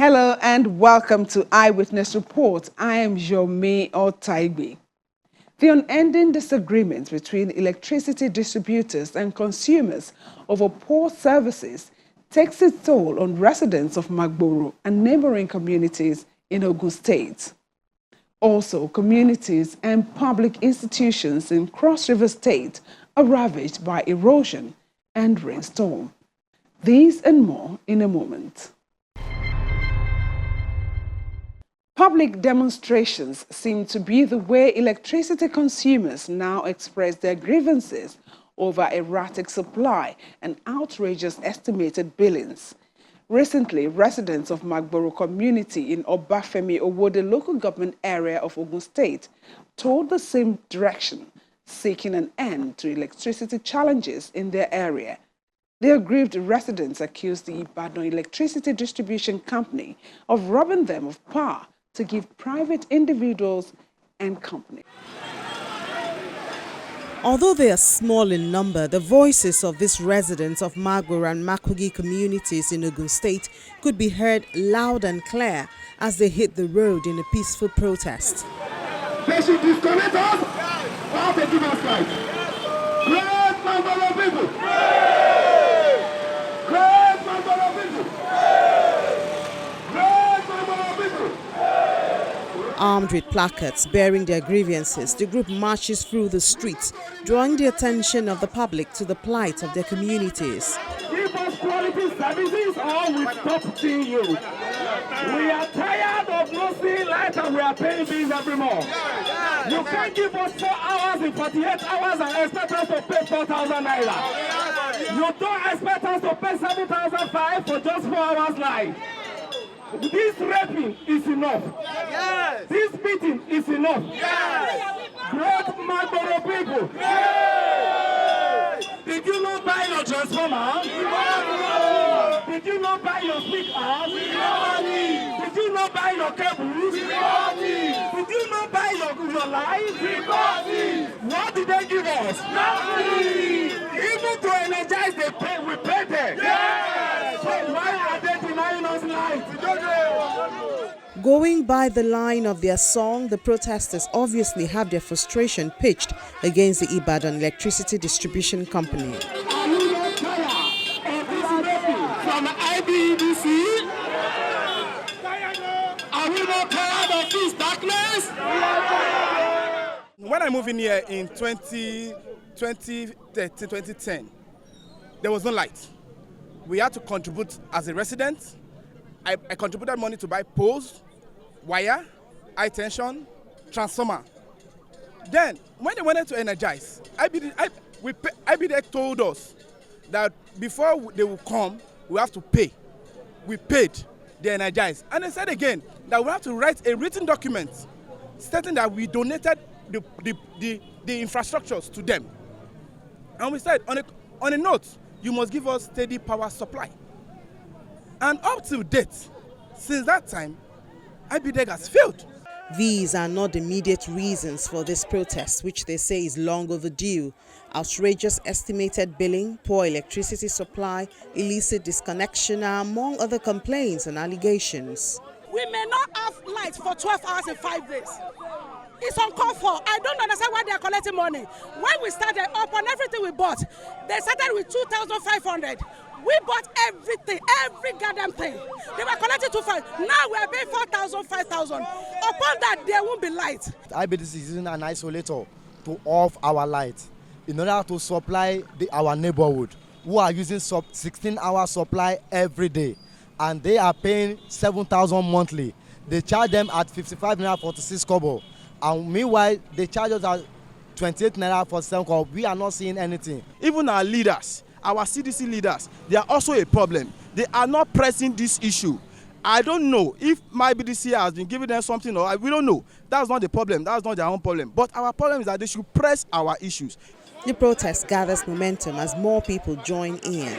Hello and welcome to Eyewitness Report. I am Jome Otaigbe. The unending disagreements between electricity distributors and consumers over poor services takes its toll on residents of Magboro and neighboring communities in Ogun State. Also, communities and public institutions in Cross River State are ravaged by erosion and rainstorm. These and more in a moment. Public demonstrations seem to be the way electricity consumers now express their grievances over erratic supply and outrageous estimated billings. Recently, residents of Magboro community in Obafemi Owode local government area of Ogun State told the same direction, seeking an end to electricity challenges in their area. The aggrieved residents accused the Ibadan Electricity Distribution Company of robbing them of power to give private individuals and companies. Although they are small in number, the voices of these residents of Magboro and Makogi communities in Ogun State could be heard loud and clear as they hit the road in a peaceful protest. They should disconnect us or they give us life. Great Magboro people! Great Magboro people! Great Magboro people! Armed with placards bearing their grievances, the group marches through the streets, drawing the attention of the public to the plight of their communities. Give us quality services or we stop seeing you. We are tired of not seeing light and we are paying bills every month. You can't give us 4 hours in 48 hours and expect us to pay 4,000 naira. You don't expect us to pay 7,500 for just 4 hours light. This raping is enough. Yes. This beating is enough. Yes. Great Magboro people. Yes. Did you not buy your transformer? Yes. Did you not buy your speakers? Yes. Did you not buy your cables? Yes. Did you not buy your lights? Yes. What did they give us? Nothing. Even to energize the pay, we pay them. Yes. So why are they denying us light? Going by the line of their song, the protesters obviously have their frustration pitched against the Ibadan Electricity Distribution Company. Are you not tired of this raping from IBEDC? Are we not tired of this darkness? When I moved in here in 2010, there was no light. We had to contribute as a resident. I contributed money to buy poles, wire, high tension, transformer. Then, when they wanted to energize, IBEDC told us that before they will come, we have to pay. We paid, they energized. And they said again that we have to write a written document stating that we donated the infrastructures to them. And we said, on a note, you must give us steady power supply. And up to date, since that time, IBEDC has failed. These are not immediate reasons for this protest, which they say is long overdue. Outrageous estimated billing, poor electricity supply, illicit disconnection are among other complaints and allegations. We may not have light for 12 hours in 5 days. It's uncalled for. I don't understand why they are collecting money. When we started up on everything we bought, they started with 2,500. We bought everything, every goddamn thing. They were collecting 2,500. Now we are paying 4,000, 5,000. Upon that, there won't be light. IBEDC is using an isolator to off our light in order to supply our neighborhood, who are using 16-hour supply every day, and they are paying 7,000 monthly. They charge them at 55 naira 46 kobo, and meanwhile they charge us at 28 naira 47 kobo. We are not seeing anything. Even our leaders, our CDC leaders, they are also a problem. They are not pressing this issue. I don't know if my IBEDC has been giving them something or we don't know. That's not the problem. That's not their own problem. But our problem is that they should press our issues. The protest gathers momentum as more people join in.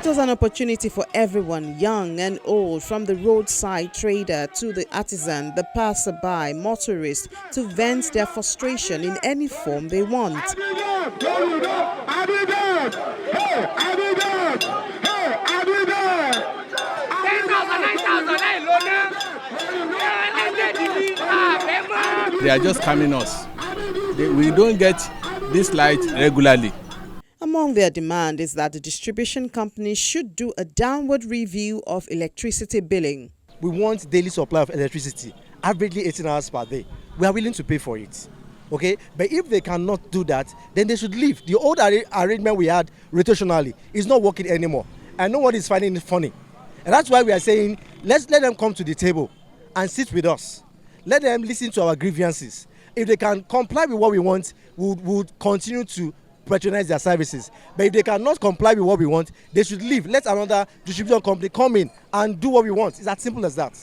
It was an opportunity for everyone, young and old, from the roadside trader to the artisan, the passerby, motorist, to vent their frustration in any form they want. They are just scamming us. We don't get this light regularly. Among their demand is that the distribution companies should do a downward review of electricity billing. We want daily supply of electricity, averagely 18 hours per day. We are willing to pay for it. Okay, but if they cannot do that, then they should leave. The old arrangement we had rotationally is not working anymore, and no one is finding it funny. And that's why we are saying, let's let them come to the table and sit with us. Let them listen to our grievances. If they can comply with what we want, we would continue to patronize their services. But if they cannot comply with what we want, they should leave. Let another distribution company come in and do what we want. It's as simple as that.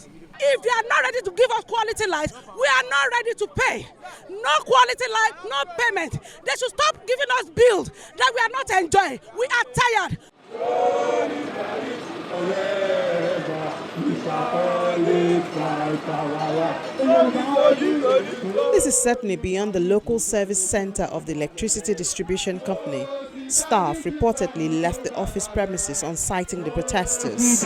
If they are not ready to give us quality light, we are not ready to pay. No quality light, no payment. They should stop giving us bills that we are not enjoying. We are tired. This is certainly beyond the local service center of the electricity distribution company. Staff reportedly left the office premises on citing the protesters.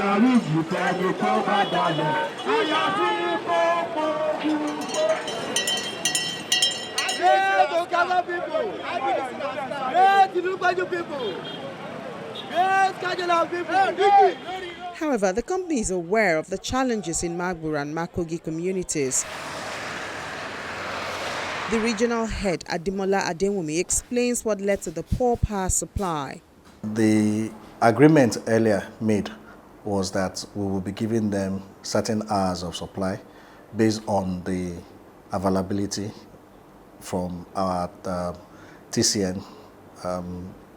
However, the company is aware of the challenges in Magbura and Makogi communities. The regional head, Adimola Adewumi, explains what led to the poor power supply. The agreement earlier made was that we will be giving them certain hours of supply based on the availability from our TCN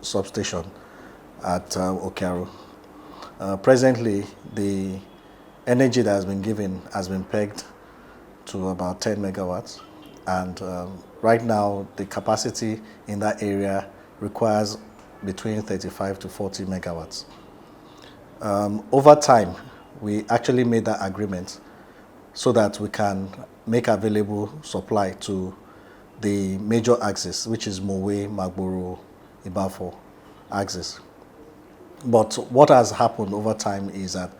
substation at Okearu. Presently, the energy that has been given has been pegged to about 10 megawatts. And right now, the capacity in that area requires between 35 to 40 megawatts. Over time, we actually made that agreement so that we can make available supply to the major axis, which is Mowe, Magboro, Ibafo axis. But what has happened over time is that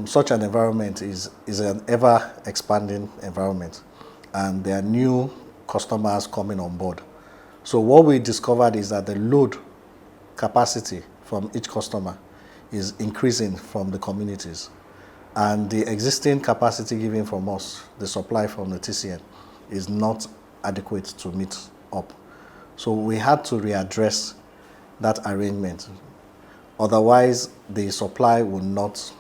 such an environment is an ever-expanding environment, and there are new customers coming on board. So what we discovered is that the load capacity from each customer is increasing from the communities, and the existing capacity given from us, the supply from the TCN, is not adequate to meet up. So we had to readdress that arrangement. Otherwise, the supply will not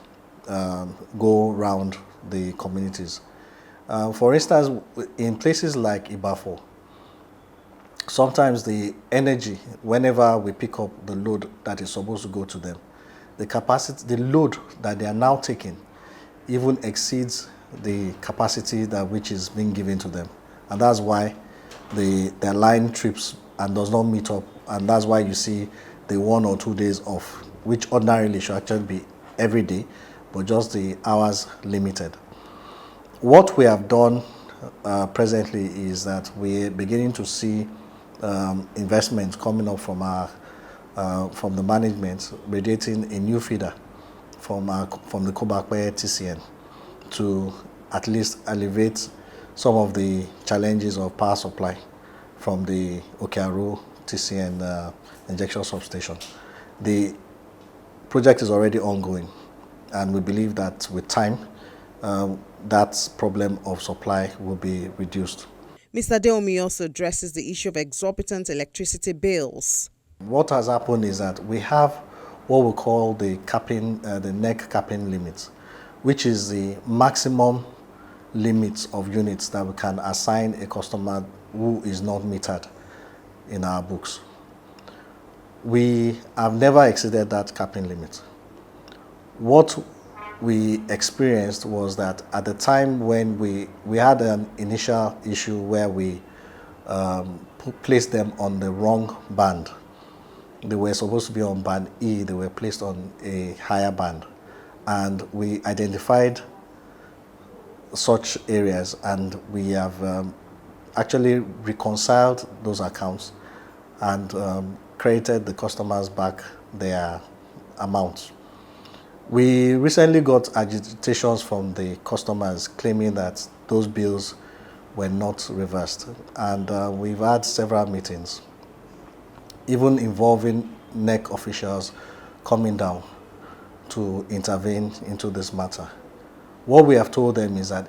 go around the communities. For instance, in places like Ibafo, sometimes the energy, whenever we pick up the load that is supposed to go to them, the capacity, the load that they are now taking even exceeds the capacity that which is being given to them. And that's why their line trips and does not meet up. And that's why you see the 1 or 2 days off, which ordinarily should actually be every day, but just the hours limited. What we have done presently is that we're beginning to see investments coming up from the management, radiating a new feeder from the Kobakwe TCN to at least alleviate some of the challenges of power supply from the Okearu TCN injection substation. The project is already ongoing, and we believe that with time, that problem of supply will be reduced. Mr. Deomi also addresses the issue of exorbitant electricity bills. What has happened is that we have what we call the capping, the neck capping limit, which is the maximum limit of units that we can assign a customer who is not metered in our books. We have never exceeded that capping limit. What we experienced was that at the time when we had an initial issue where we placed them on the wrong band, they were supposed to be on band E, they were placed on a higher band. And we identified such areas, and we have actually reconciled those accounts and credited the customers back their amounts. We recently got agitations from the customers claiming that those bills were not reversed, and we've had several meetings, even involving NEC officials coming down to intervene into this matter. What we have told them is that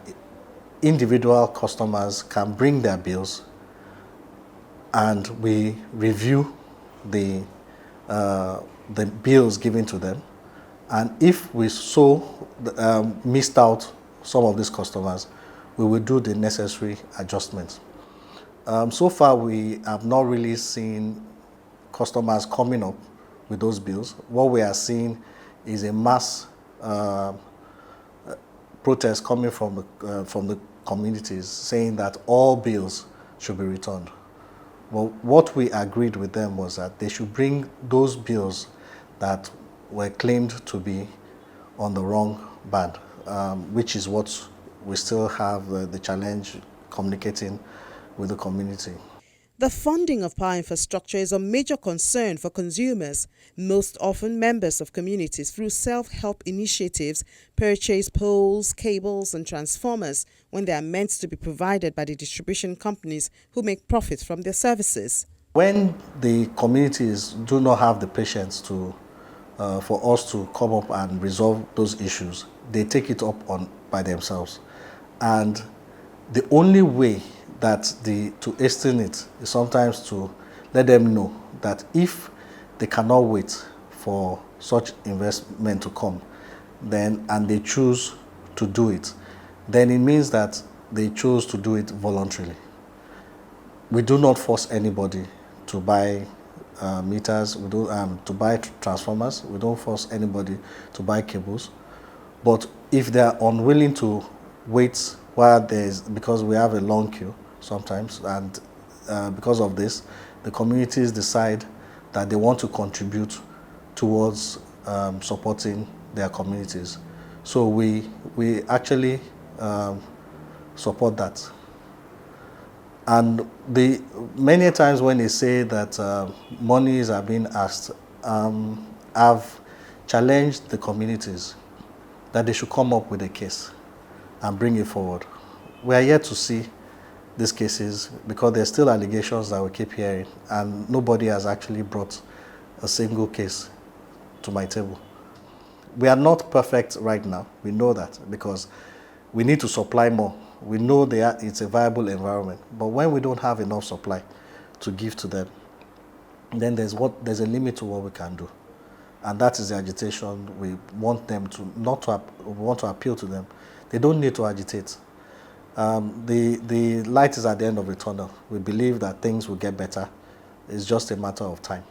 individual customers can bring their bills and we review the bills given to them. And if we missed out some of these customers, we will do the necessary adjustments. So far, we have not really seen customers coming up with those bills. What we are seeing is a mass protest coming from the communities saying that all bills should be returned. Well, what we agreed with them was that they should bring those bills that were claimed to be on the wrong band, which is what we still have the challenge communicating with the community. The funding of power infrastructure is a major concern for consumers. Most often, members of communities, through self-help initiatives, purchase poles, cables, and transformers when they are meant to be provided by the distribution companies who make profits from their services. When the communities do not have the patience for us to come up and resolve those issues, they take it up by themselves. And the only way to hasten it is sometimes to let them know that if they cannot wait for such investment to come, and they choose to do it, then it means that they chose to do it voluntarily. We do not force anybody to buy meters, we don't to buy transformers. We don't force anybody to buy cables. But if they are unwilling to wait because we have a long queue sometimes, and because of this, the communities decide that they want to contribute towards supporting their communities. So we actually support that. And many times when they say that monies are being asked, I've challenged the communities that they should come up with a case and bring it forward. We are yet to see these cases because there's still allegations that we keep hearing, and nobody has actually brought a single case to my table. We are not perfect right now. We know that because we need to supply more. We know it's a viable environment, but when we don't have enough supply to give to them, then there's a limit to what we can do. And that is the agitation. We want them we want to appeal to them. They don't need to agitate. The light is at the end of the tunnel. We believe that things will get better. It's just a matter of time.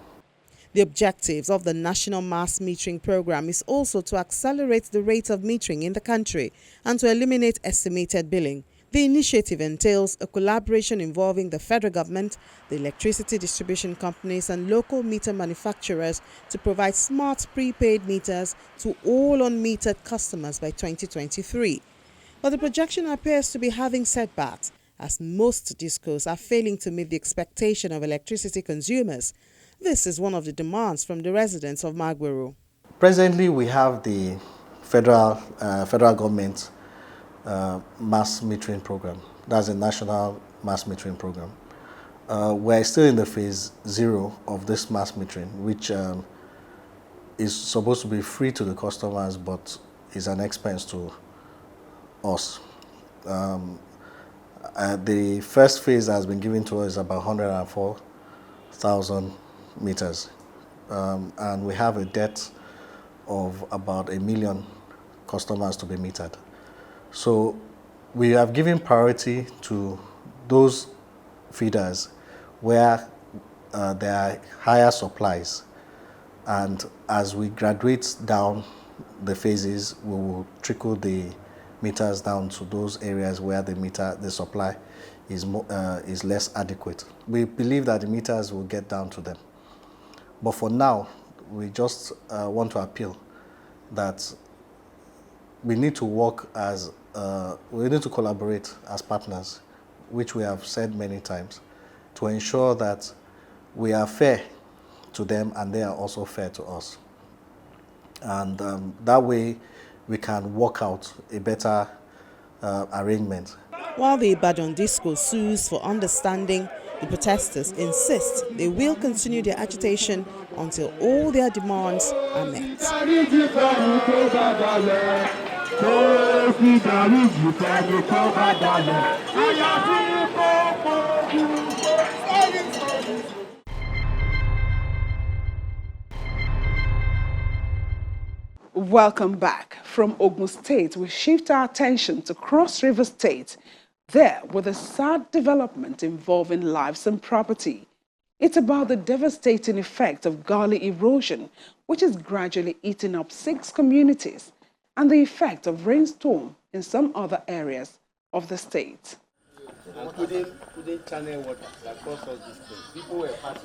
The objectives of the National Mass Metering Program is also to accelerate the rate of metering in the country and to eliminate estimated billing. The initiative entails a collaboration involving the federal government, the electricity distribution companies, and local meter manufacturers to provide smart prepaid meters to all unmetered customers by 2023. But the projection appears to be having setbacks, as most discos are failing to meet the expectation of electricity consumers. This is one of the demands from the residents of Magboro. Presently, we have the federal government mass metering program. That's a national mass metering program. We're still in the phase 0 of this mass metering, which is supposed to be free to the customers, but is an expense to us. The first phase that has been given to us is about 104,000 meters, and we have a debt of about 1 million customers to be metered. So we have given priority to those feeders where there are higher supplies, and as we graduate down the phases, we will trickle the meters down to those areas where the supply is less adequate. We believe that the meters will get down to them. But for now, we just want to appeal that we need to work as, we need to collaborate as partners, which we have said many times, to ensure that we are fair to them and they are also fair to us. And that way we can work out a better arrangement. While the Ibadan Disco sues for understanding, the protesters insist they will continue their agitation until all their demands are met. Welcome back. From Ogun State, we shift our attention to Cross River State. There, with a sad development involving lives and property. It's about the devastating effect of gully erosion, which is gradually eating up 6 communities, and the effect of rainstorm in some other areas of the state.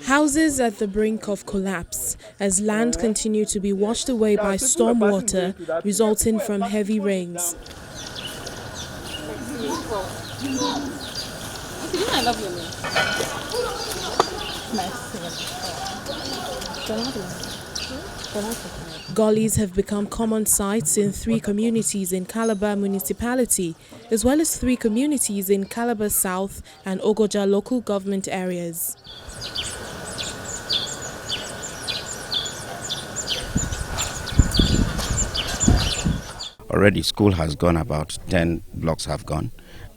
Houses at the brink of collapse as land continued to be washed away by storm water resulting from heavy rains. I love your name. Gullies have become common sights in 3 communities in Calabar municipality, as well as 3 communities in Calabar South and Ogoja local government areas. Already school has gone, about 10 blocks have gone,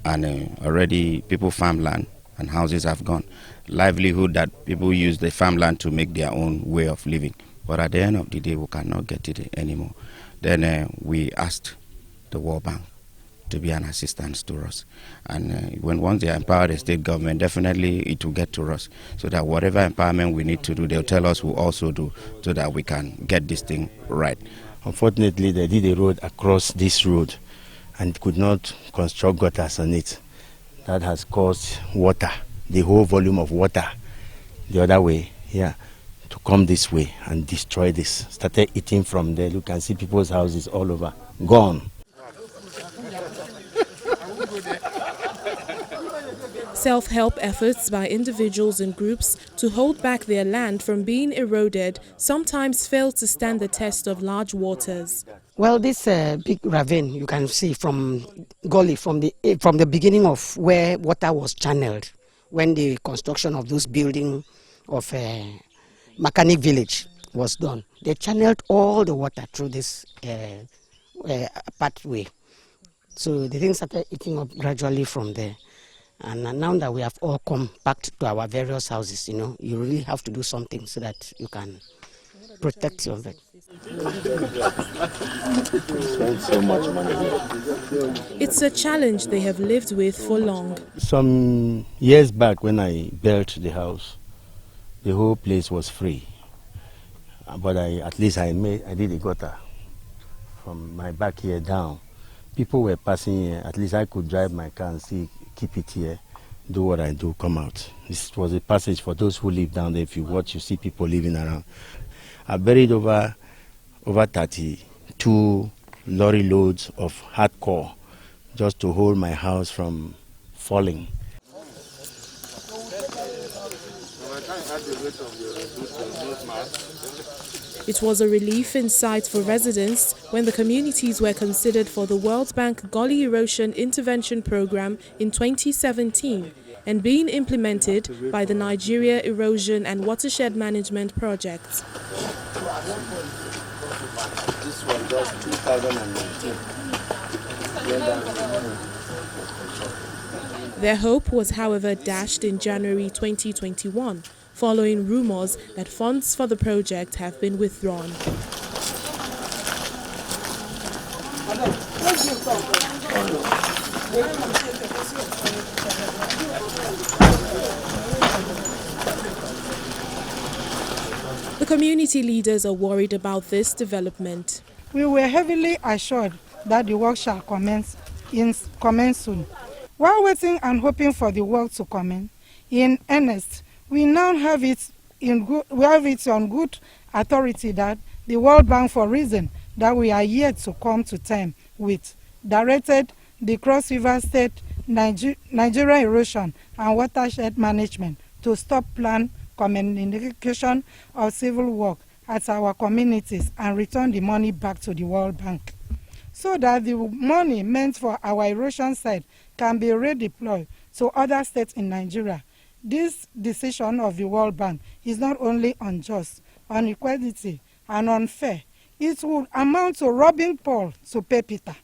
and already people farmland and houses have gone. Livelihood that people use the farmland to make their own way of living. But at the end of the day, we cannot get it anymore. Then we asked the World Bank to be an assistance to us. And once they empower the state government, definitely it will get to us. So that whatever empowerment we need to do, they'll tell us we'll also do, so that we can get this thing right. Unfortunately, they did a road across this road and could not construct gutters on it. That has caused water, the whole volume of water, the other way here, to come this way and destroy this. Started eating from there. You can see people's houses all over, gone. Self-help efforts by individuals and groups to hold back their land from being eroded sometimes fail to stand the test of large waters. Well, this big ravine you can see from Gully, from the beginning of where water was channeled, when the construction of this building of Mechanic Village was done. They channeled all the water through this pathway. So the things started eating up gradually from there. And now that we have all come back to our various houses, you really have to do something so that you can protect your bed. It's a challenge they have lived with for long. Some years back when I built the house, the whole place was free. But at least I did a gutter from my back here down. People were passing here. At least I could drive my car and see, keep it here, do what I do, come out. This was a passage for those who live down there. If you watch, you see people living around. I buried over 32 lorry loads of hardcore just to hold my house from falling. It was a relief in sight for residents when the communities were considered for the World Bank Gully Erosion Intervention Program in 2017 and being implemented by the Nigeria Erosion and Watershed Management Project. This was just 2019. Their hope was, however, dashed in January 2021, following rumors that funds for the project have been withdrawn. The community leaders are worried about this development. We were heavily assured that the work shall commence soon. While waiting and hoping for the work to commence in earnest, we now have it on good authority that the World Bank, for reason that we are yet to come to terms with, directed the Cross River State Nigeria Erosion and Watershed Management to stop planned communication of civil work at our communities and return the money back to the World Bank, so that the money meant for our erosion site can be redeployed to other states in Nigeria. This decision of the World Bank is not only unjust, unequality, and unfair. It would amount to robbing Paul to pay Peter.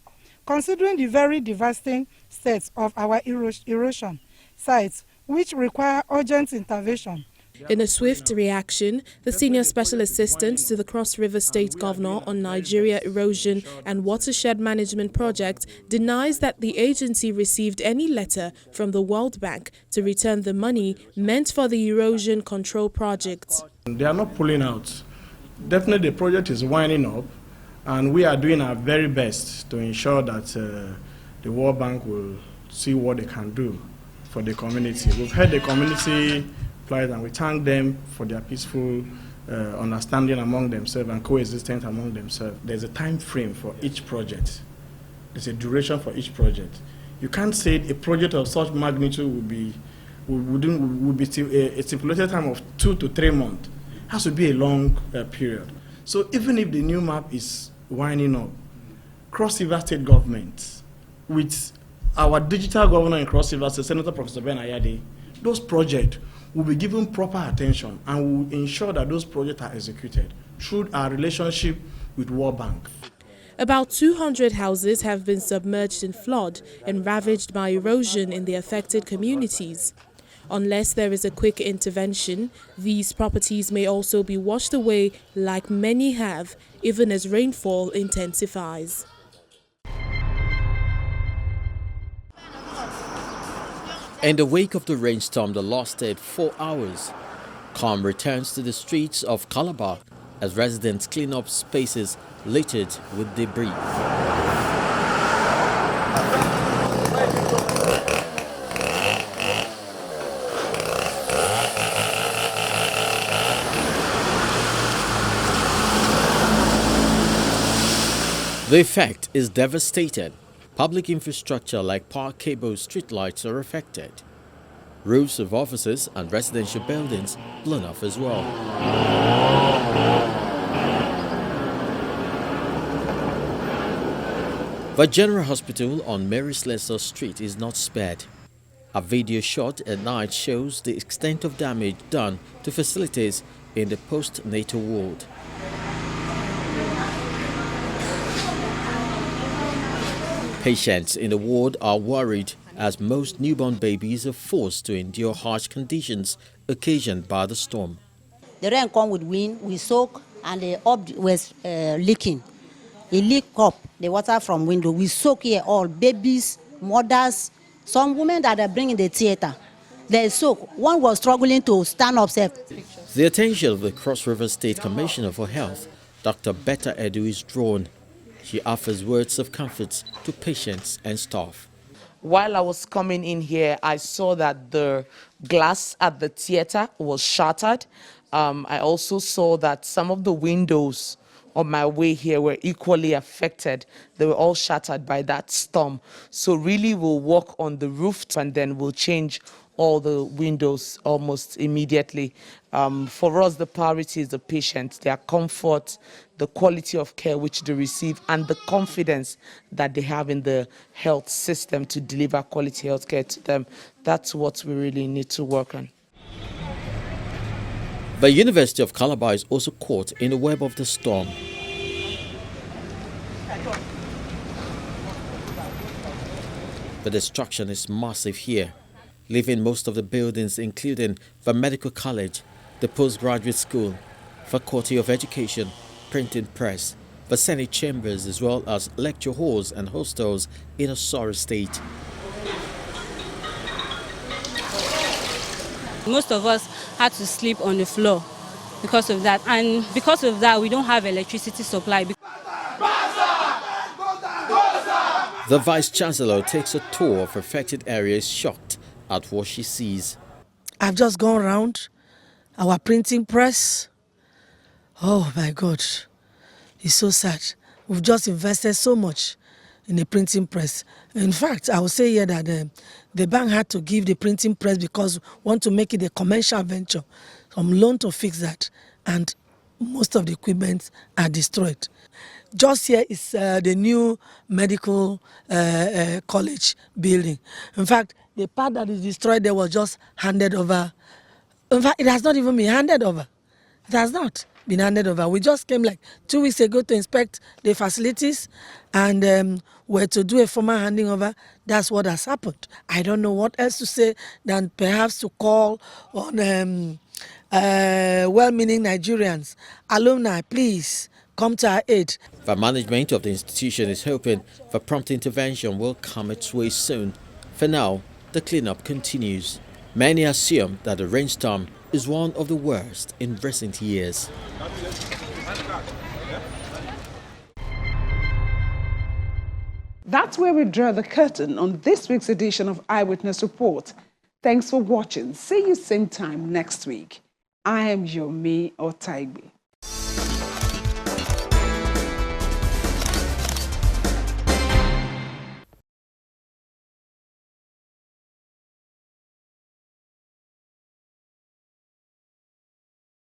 Considering the very devastating state of our erosion sites, which require urgent intervention. In a swift reaction, the Senior Special Assistant to the Cross River State Governor on Nigeria Erosion and Watershed Management Project denies that the agency received any letter from the World Bank to return the money meant for the erosion control project. They are not pulling out. Definitely the project is winding up, and we are doing our very best to ensure that the World Bank will see what they can do for the community. We've heard the community plight, and we thank them for their peaceful understanding among themselves and coexistence among themselves. There's a time frame for each project. There's a duration for each project. You can't say a project of such magnitude would be a stipulated time of 2 to 3 months. It has to be a long period. So even if the new map is winding up, Cross River State government, with our digital governor in Cross River State, Senator Professor Ben Ayade, those projects will be given proper attention and will ensure that those projects are executed through our relationship with World Bank. About 200 houses have been submerged in flood and ravaged by erosion in the affected communities. Unless there is a quick intervention, these properties may also be washed away like many have, even as rainfall intensifies. In the wake of the rainstorm that lasted 4 hours, calm returns to the streets of Calabar as residents clean up spaces littered with debris. The effect is devastating. Public infrastructure like power cables, streetlights are affected. Roofs of offices and residential buildings blown off as well. The General Hospital on Mary Slessor Street is not spared. A video shot at night shows the extent of damage done to facilities in the postnatal ward. Patients in the ward are worried as most newborn babies are forced to endure harsh conditions occasioned by the storm. The rain come with wind, we soak, and the up was leaking. It leaked up the water from window. We soak here all, babies, mothers, some women that are bringing the theater. They soak. One was struggling to stand up. The attention of the Cross River State Commissioner for Health, Dr. Betta Edu, is drawn. She offers words of comfort to patients and staff. While I was coming in here, I saw that the glass at the theater was shattered. I also saw that some of the windows on my way here were equally affected. They were all shattered by that storm. So really we'll work on the roof and then we'll change all the windows almost immediately. For us, the priority is the patient, their comfort, the quality of care which they receive, and the confidence that they have in the health system to deliver quality health care to them. That's what we really need to work on. The University of Calabar is also caught in the web of the storm. The destruction is massive here, leaving most of the buildings, including the Medical College, the Postgraduate School, Faculty of Education, Printing Press, the Senate Chambers, as well as lecture halls and hostels in a sorry state. Most of us had to sleep on the floor because of that, and because of that we don't have electricity supply. The Vice-Chancellor takes a tour of affected areas, shocked at what she sees. I've just gone around our printing press. Oh my God, it's so sad. We've just invested so much in the printing press. In fact, I would say here that the bank had to give the printing press because we want to make it a commercial venture, some loan to fix that, and most of the equipment are destroyed. Just here is the new medical college building. In fact, the part that is destroyed there was just handed over. In fact, it has not even been handed over. It has not been handed over. We just came like 2 weeks ago to inspect the facilities and were to do a formal handing over. That's what has happened. I don't know what else to say than perhaps to call on well-meaning Nigerians. Alumni, please come to our aid. The management of the institution is hoping the prompt intervention will come its way soon. For now, the cleanup continues. Many assume that the rainstorm is one of the worst in recent years. That's where we draw the curtain on this week's edition of Eyewitness Report. Thanks for watching. See you same time next week. I am Yomi Otaigbe.